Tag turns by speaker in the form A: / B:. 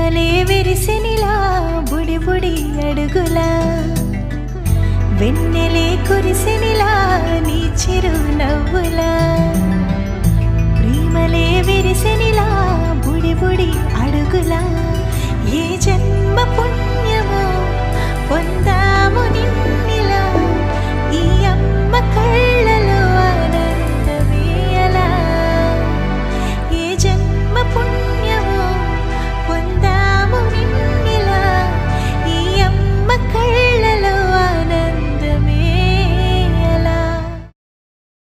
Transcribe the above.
A: ప్రేమలే విరిసెనిలా బుడి బుడి అడుగులా వెన్నెలే కురిసెనిలా నీ చిరు నవ్వులా ప్రేమలే విరిసెనిలా బుడి బుడి అడుగులా ఏ జన్మ పుణ్యమో పొందాము నిన్ను